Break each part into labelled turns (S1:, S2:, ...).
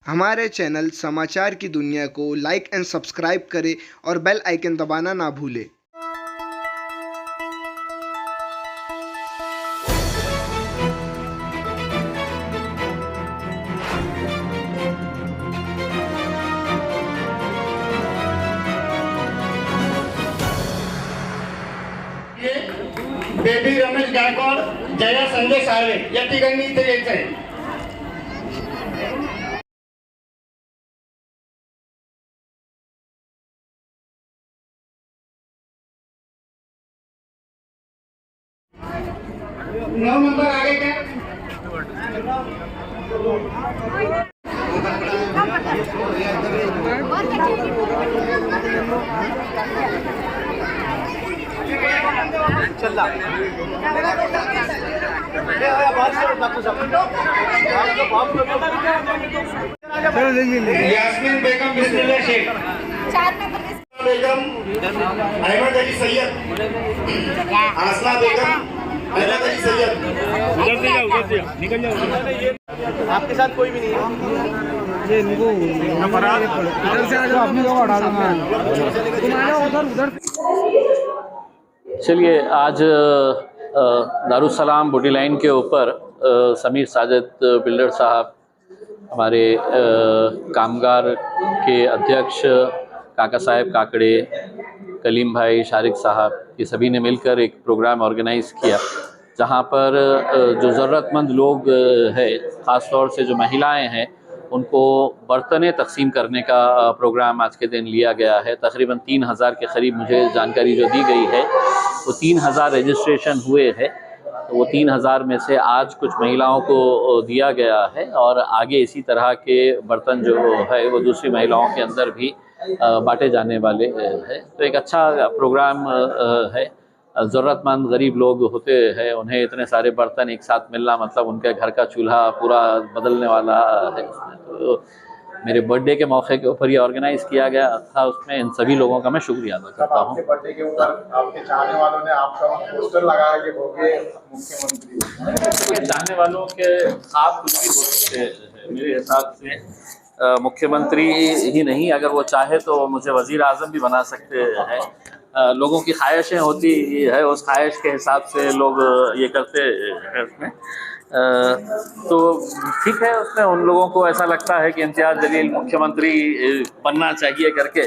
S1: हमारे चैनल समाचार की दुनिया को लाइक एंड सब्सक्राइब करें और बेल आइकन दबाना ना भूलें।
S2: बेबी रमेश गायकवाड, जया संजय साळवे या तिघांनी इथे यायचं आहे. नौ नंबर आगे क्या? यास्मीन बेगम, बिस्मिल्लाह शेख, बेगम, अहमद अली सैयद, आसना बेगम, अहमद अली सैयद.
S3: उधर निकल जाओ.
S2: आपके साथ कोई भी नहीं है.
S3: ये इनको इधर से आ जाओ, अपने लोग हटा दूंगा. तुम आ जाओ उधर.
S4: चलिए, आज दारुसलाम बॉडी लाइन के ऊपर समीर साजिद बिल्डर साहब, हमारे कामगार के अध्यक्ष काका साहेब काकड़े, कलीम भाई, शारिक साहब, ये सभी ने मिलकर एक प्रोग्राम ऑर्गेनाइज़ किया जहाँ पर जो ज़रूरतमंद लोग हैं, ख़ास तौर से जो महिलाएं हैं, उनको बर्तनें तकसीम करने का प्रोग्राम आज के दिन लिया गया है. तकरीबन 3000 के करीब मुझे जानकारी जो दी गई है, वो 3000 रजिस्ट्रेशन हुए हैं. तो वो 3000 में से आज कुछ महिलाओं को दिया गया है और आगे इसी तरह के बर्तन जो है वो दूसरी महिलाओं के अंदर भी बांटे जाने वाले हैं. तो एक अच्छा प्रोग्राम है. ज़रूरतमंद गरीब लोग होते हैं, उन्हें इतने सारे बर्तन एक साथ मिलना मतलब उनके घर का चूल्हा पूरा बदलने वाला है. तो मेरे बर्थडे के मौके के ऊपर ये ऑर्गेनाइज़ किया गया था. उसमें इन सभी लोगों का मैं शुक्रिया अदा करता हूँ.
S5: आपके बर्थडे के ऊपर आपके चाहने वालों ने आपका पोस्टर लगाया कि होंगे मुख्यमंत्री.
S4: चाहने वालों के साथ कुछ भी हो सकते हैं. मेरे हिसाब से मुख्यमंत्री ही नहीं, अगर वो चाहे तो मुझे वज़ीर आज़म भी बना सकते हैं. लोगों की ख्वाहिशें होती है, उस ख्वाहिश के हिसाब से लोग ये करते हैं. उसमें तो ठीक है, उसमें उन लोगों को ऐसा लगता है कि इम्तियाज़ जलील मुख्यमंत्री बनना चाहिए करके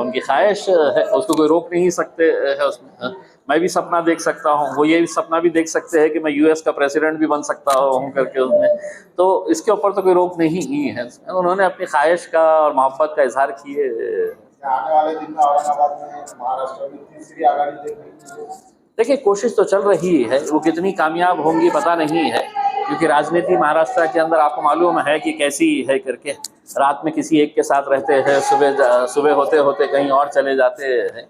S4: उनकी ख्वाहिश है, उसको कोई रोक नहीं सकते है. उसमें मैं भी सपना देख सकता हूँ, वो ये सपना भी देख सकते हैं कि मैं यूएस का प्रेसिडेंट भी बन सकता हूँ करके उसमें. तो इसके ऊपर तो कोई रोक नहीं है. उन्होंने अपनी ख्वाहिश का और मोहब्बत का इजहार किए.
S5: आने वाले दिन में औरंगाबाद में महाराष्ट्र में तीसरी आघाड़ी देख रही है.
S4: देखिए, कोशिश तो चल रही है, वो कितनी कामयाब होंगी पता नहीं है, क्योंकि राजनीति महाराष्ट्र के अंदर आपको मालूम है कि कैसी है करके. रात में किसी एक के साथ रहते हैं, सुबह होते होते कहीं और चले जाते हैं.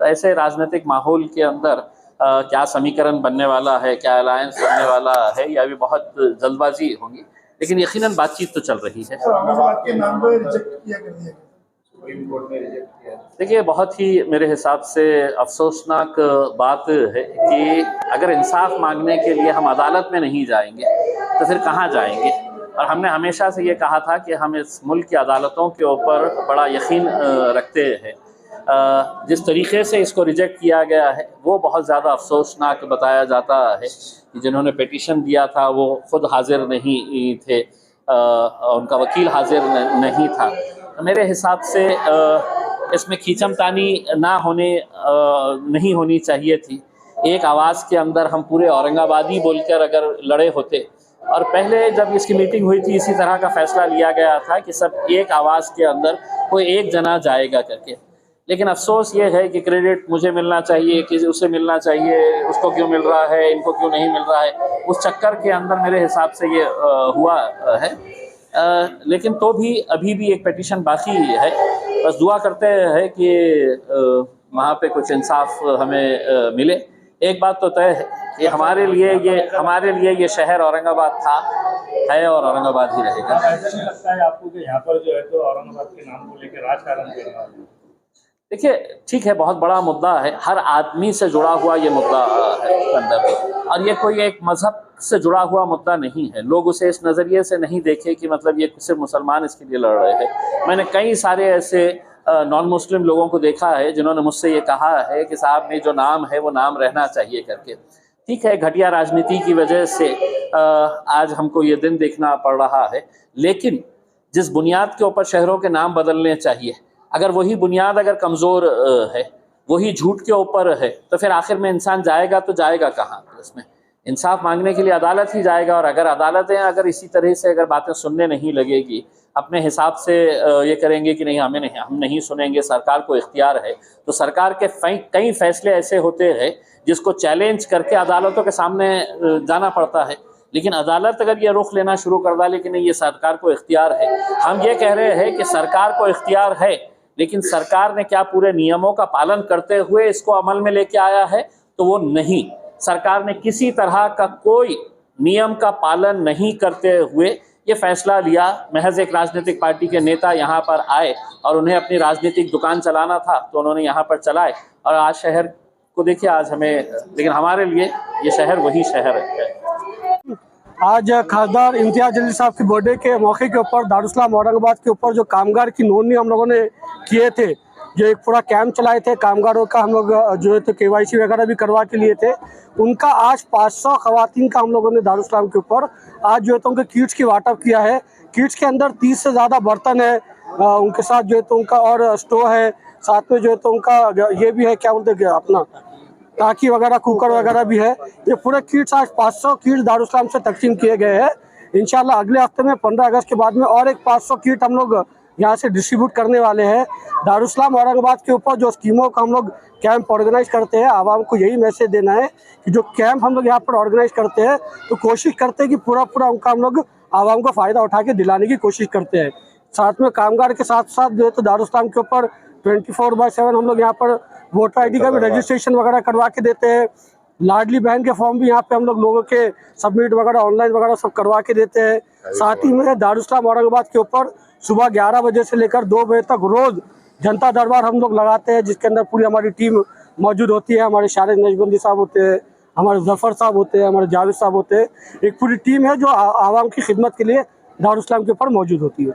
S4: तो ऐसे राजनीतिक माहौल के अंदर क्या समीकरण बनने वाला है, क्या अलायंस बनने वाला है, या भी बहुत जल्दबाजी होंगी. लेकिन यकीनन बातचीत तो चल रही है.
S5: औरंगाबाद के नाम पर रिजेक्ट किया गया, सुप्रीम कोर्ट ने रिजेक्ट किया.
S4: देखिए, बहुत ही मेरे हिसाब से अफसोसनाक बात है कि अगर इंसाफ मांगने के लिए हम अदालत में नहीं जाएंगे तो फिर कहाँ जाएंगे. और हमने हमेशा से ये कहा था कि हम इस मुल्क की अदालतों के ऊपर बड़ा यकीन रखते हैं. जिस तरीके से इसको रिजेक्ट किया गया है वो बहुत ज़्यादा अफसोसनाक बताया जाता है कि जिन्होंने पिटीशन दिया था वो ख़ुद हाजिर नहीं थे, उनका वकील हाजिर नहीं था. तो मेरे हिसाब से इसमें खींचमतानी नहीं होनी चाहिए थी. एक आवाज़ के अंदर हम पूरे औरंगाबादी बोलकर अगर लड़े होते, और पहले जब इसकी मीटिंग हुई थी इसी तरह का फैसला लिया गया था कि सब एक आवाज़ के अंदर कोई एक जना जाएगा करके. लेकिन अफसोस ये है कि क्रेडिट मुझे मिलना चाहिए, कि उसे मिलना चाहिए, उसको क्यों मिल रहा है, इनको क्यों नहीं मिल रहा है, उस चक्कर के अंदर मेरे हिसाब से ये हुआ है. लेकिन तो भी अभी भी एक पिटीशन बाकी है. बस दुआ करते हैं कि वहाँ पे कुछ इंसाफ हमें मिले. एक बात तो तय है कि हमारे लिए ये शहर औरंगाबाद था, है और औरंगाबाद ही रहेगा.
S3: ऐसा लगता है आपको कि यहाँ पर जो है तो औरंगाबाद के नाम को लेकर राजकारण कर रहा है?
S4: देखिए, ठीक है, बहुत बड़ा मुद्दा है, हर आदमी से जुड़ा हुआ ये मुद्दा है अंदर. और ये कोई एक मजहब से जुड़ा हुआ मुद्दा नहीं है। लोग उसे इस नज़रिए से नहीं देखे कि मतलब ये सिर्फ मुसलमान इसके लिए लड़ रहे हैं। मैंने कई सारे ऐसे नॉन मुस्लिम लोगों को देखा है जिन्होंने मुझसे ये कहा है कि साहब में जो नाम है वो नाम रहना चाहिए करके। ठीक है, घटिया राजनीति की वजह से आज हमको ये दिन देखना पड़ रहा है, लेकिन जिस बुनियाद के ऊपर शहरों के नाम बदलने चाहिए, अगर वही बुनियाद अगर कमज़ोर है, वही झूठ के ऊपर है, तो फिर आखिर में इंसान जाएगा तो जाएगा कहाँ? इसमें इंसाफ मांगने के लिए अदालत ही जाएगा। और अगर अदालतें अगर इसी तरह से अगर बातें सुनने नहीं लगेगी, अपने हिसाब से ये करेंगे कि नहीं हम नहीं सुनेंगे, सरकार को इख्तियार है, तो सरकार के कई फैसले ऐसे होते हैं जिसको चैलेंज करके अदालतों के सामने जाना पड़ता है। लेकिन अदालत अगर ये रुख लेना शुरू कर डाले कि नहीं ये सरकार को इख्तियार है, हम ये कह रहे हैं कि सरकार को इख्तियार है, लेकिन सरकार ने क्या पूरे नियमों का पालन करते हुए इसको अमल में लेके आया है? तो वो नहीं। सरकार ने किसी तरह का कोई नियम का पालन नहीं करते हुए ये फैसला लिया। महज एक राजनीतिक पार्टी के नेता यहाँ पर आए और उन्हें अपनी राजनीतिक दुकान चलाना था तो उन्होंने यहाँ पर चलाए, और आज शहर को देखिए आज हमें, लेकिन हमारे लिए ये शहर वही शहर है।
S3: आज खासदार इम्तियाज जलील साहब की बर्थडे के मौके के ऊपर दारुस्सलाम औरंगाबाद के ऊपर जो कामगार की नोंदनी हम लोगों ने किए थे, जो एक पूरा कैंप चलाए थे कामगारों का, हम लोग जो है तो KYC वगैरह भी करवा के लिए थे, उनका आज 500 खवातीन का हम लोगों ने दारुस्सलाम के ऊपर आज जो है तो उनके किट्स की वाटअप किया है। किट्स के अंदर 30 से ज़्यादा बर्तन है, उनके साथ जो है तो उनका और स्टोव है, साथ में जो है तो उनका ये भी है, क्या बोलते हैं अपना टाकी वगैरह, कुकर वगैरह भी है। ये पूरे किट्स आज 500 किट्स दारुस्सलाम से तकसीम किए गए हैं। इंशाल्लाह अगले हफ्ते में 15 अगस्त के बाद में और एक 500 किट हम लोग यहाँ से डिस्ट्रीब्यूट करने वाले हैं। दारुस्सलाम औरंगाबाद के ऊपर जो स्कीमों का हम लोग कैंप ऑर्गेनाइज करते हैं, आवाम को यही मैसेज देना है कि जो कैंप हम लोग यहाँ पर ऑर्गेनाइज करते हैं तो कोशिश करते हैं कि पूरा उनका हम लोग आवाम को फ़ायदा उठा के दिलाने की कोशिश करते हैं। साथ में कामगार के साथ साथ जो है तो दारुस्सलाम के ऊपर 24/7 हम लोग यहाँ पर वोटर ID का भी रजिस्ट्रेशन वगैरह करवा के देते हैं। लाडली बहन के फॉर्म भी यहाँ पे हम लोग लोगों के सबमिट वगैरह ऑनलाइन वगैरह सब करवा के देते हैं। साथ ही में दारुस्सलाम औरंगाबाद के ऊपर सुबह 11 बजे से लेकर 2 बजे तक रोज़ जनता दरबार हम लोग लगाते हैं, जिसके अंदर पूरी हमारी टीम मौजूद होती है। हमारे शारिद नजबंदी साहब होते हैं, हमारे जफ़र साहब होते हैं, हमारे जावेद साहब होते हैं। एक पूरी टीम है जो आवाम की खिदमत के लिए दारुस्सलाम के ऊपर मौजूद होती है।